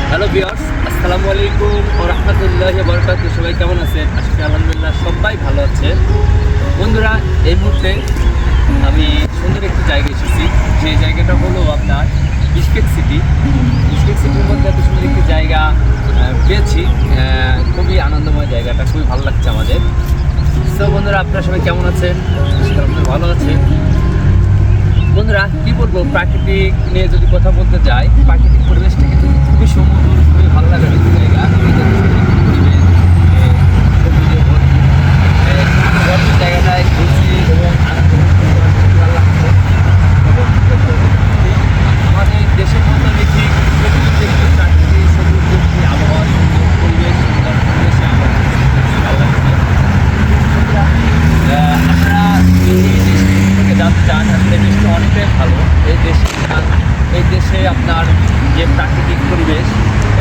Hello viewers, আসসালামু আলাইকুম ওয়া রাহমাতুল্লাহি ওয়া বারাকাতুহু। সবাই কেমন আছেন? আজকে আলহামদুলিল্লাহ সবাই ভালো আছে। বন্ধুরা, এই মুহূর্তে আমি সুন্দর একটি জায়গায় এসেছি। যে জায়গাটা হলো আপনার বিশকেক সিটি। বিশকেক সিটির মধ্যে এত সুন্দর একটি জায়গা পেয়েছি। খুবই আনন্দময় জায়গাটা, খুবই ভালো লাগছে আমাদের। সো বন্ধুরা, আপনারা সবাই কেমন আছেন? আলহামদুলিল্লাহ ভালো আছে। বন্ধুরা, কি বলবো, প্রাকৃতিক নিয়ে যদি কথা বলতে যাই, প্রাকৃতিক পরিবেশটা কিন্তু খুবই সুন্দর, খুবই ভালো লাগার একটি জায়গা। জায়গাটায় ঘুরছি এবং আনন্দ ভালো লাগছে। আমাদের দেশের মতো দেখি প্রাকৃতিক সবুজ একটি আবহাওয়া, পরিবেশ, সুন্দর পরিবেশে আমার ভালো লাগছে। আপনারা জানতে চান আসলে দেশটা অনেকটাই ভালো। এই দেশে আপনার যে প্রাকৃতিক পরিবেশ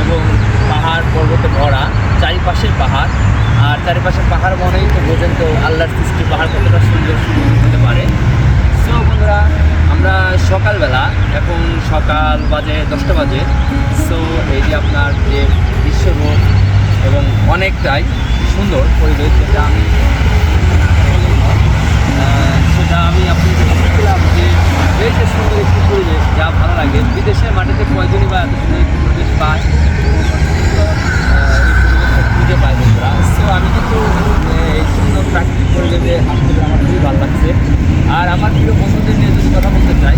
এবং পাহাড় পর্বতে ভরা, চারিপাশে পাহাড়, আর চারিপাশের পাহাড় মনেই তো বোঝেন তো আল্লাহর সৃষ্টি পাহাড় কতটা সুন্দর হতে পারে। সো বন্ধুরা, আমরা সকালবেলা, এখন সকাল বাজে 10টা বাজে। সো এই যে আপনার যে দৃশ্যরূপ এবং অনেকটাই সুন্দর পরিবেশ, যেটা আমি আপনাদের বলছিলাম যে এই যে সুন্দর একটি পরিবেশ, যা ভালো লাগে। বিদেশের মাটিতে কয়জনই বা এত সুন্দর একটি পরিবেশ পায়, এই পরিবেশটা খুঁজে পায় বন্ধুরা। সো আমি কিন্তু এই সুন্দর প্রাকৃতিক পরিবেশে আসতে আমার খুবই ভালো লাগছে। আর আমার প্রিয় বন্ধুদের নিয়ে যদি কথা বলতে চাই,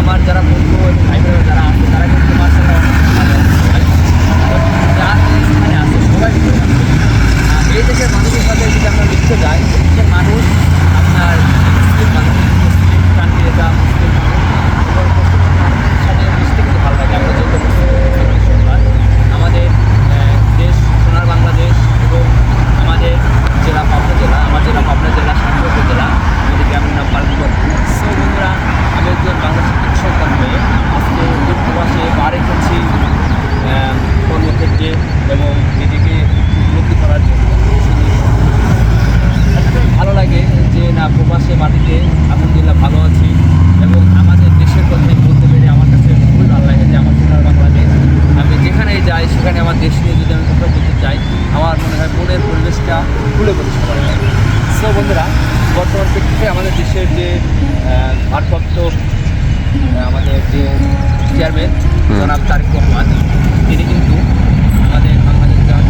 আমার যারা বন্ধু ভাই বোনেরা যারা আছে, তারা কিন্তু মার্শাল্লাহ ভালো যারা এখানে আছে সবাই ভালো আছে। এই দেশের মানুষের সাথে যদি আমরা লিখতে যাই, দেশের মানুষ আপনার মুসলিম মানুষ, মুসলিম কান্ট্রি, এটা মুসলিম মানুষ এবং মুসলিম মানুষের সাথে মিশতে কিন্তু ভালো লাগে। আমরা যত আমাদের দেশ সোনার বাংলাদেশ এবং আমাদের জেলা পাবনা জেলা, আমার জেলা পাবনা জেলা, শান্তিপুর জেলা, আমাদের গ্রামের নাম পালপুর। সো বন্ধুরা, আমি একজন বাংলাদেশের কৃষি সন্তান হয়ে আজকে প্রবাসে পা রেখেছি কর্মক্ষেত্রে এবং নিজেকে উন্নতি করার জন্য। ভালো লাগে যে না, প্রবাসে মাটিতে আলহামদুলিল্লাহ ভালো আছি এবং আমাদের দেশের কথাই বলতে পেরে আমার কাছে খুবই ভালো লাগে যে আমার সোনার বাংলাদেশ। আমি যেখানেই যাই সেখানে আমার দেশ নিয়ে যদি আমি কথা বলতে চাই, আমার মনে হয় মনের পরিবেশটা খুলে বলে সবার লাগে। সো বন্ধুরা, বর্তমান প্রেক্ষিতে আমাদের দেশের যে ভারপ্রাপ্ত আমাদের যে চেয়ারম্যান জনাব তারেক রহমান, তিনি কিন্তু আমাদের বাংলাদেশ দল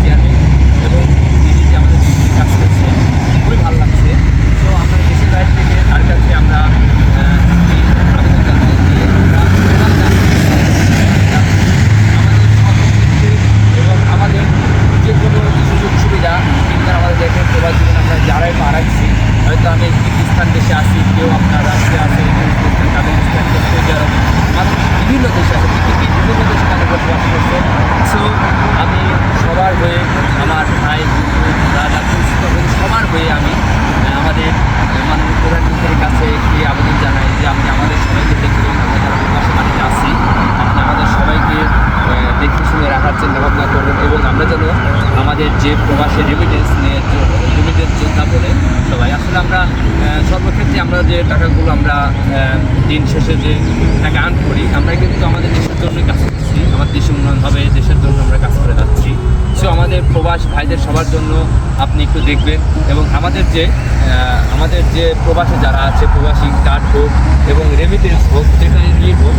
চেয়ারম্যান এবং তিনি যে আমাদের কাজ করছে খুবই ভালো লাগছে। তো আমরা দেশের বাইরে থেকে তার কাছে আমরা আবেদন জানাই যে এবং আমাদের যে কোনো সুযোগ সুবিধা কিন্তু আমাদের দেখেন প্রবাস জীবন আমরা যারাই পা রাখছি, হয়তো আমি কিরগিজস্তান দেশে আসি, কেউ আপনার রাশিয়া আছে, কাজাখস্তান, সৌদি আরব, মানুষ বিভিন্ন দেশে আছে, পৃথিবীর বিভিন্ন দেশে তাদের বসবাস করছে। সো আমি সবার হয়ে, আমার ভাই দাদা সবার হয়ে আমি আমাদের মাননীয় প্রধানমন্ত্রীর কাছে একটি আবেদন জানাই যে আপনি আমাদের সবাইকে দেখবেন, আমরা যারা প্রবাসী মাটিতে আছি, আপনি আমাদের সবাইকে দেখে শুনে রাখার চিন্তা ভাবনা করবেন এবং আমরা যেন আমাদের যে প্রবাসী রেমিটেন্স যোদ্ধা বলে সবাই, আসলে আমরা সর্বক্ষেত্রে আমরা যে টাকাগুলো আমরা দিন শেষে যে টাকা আর্ন করি, আমরা কিন্তু আমাদের দেশের জন্যই কাজ করছি, আমার দেশের উন্নয়ন হবে, দেশের জন্য আমরা কাজ করে যাচ্ছি। সো আমাদের প্রবাস ভাইদের সবার জন্য আপনি একটু দেখবেন এবং আমাদের যে প্রবাসী যারা আছে, প্রবাসী কার্ড হোক এবং রেমিটেন্স হোক, যেখানে নিয়ে হোক,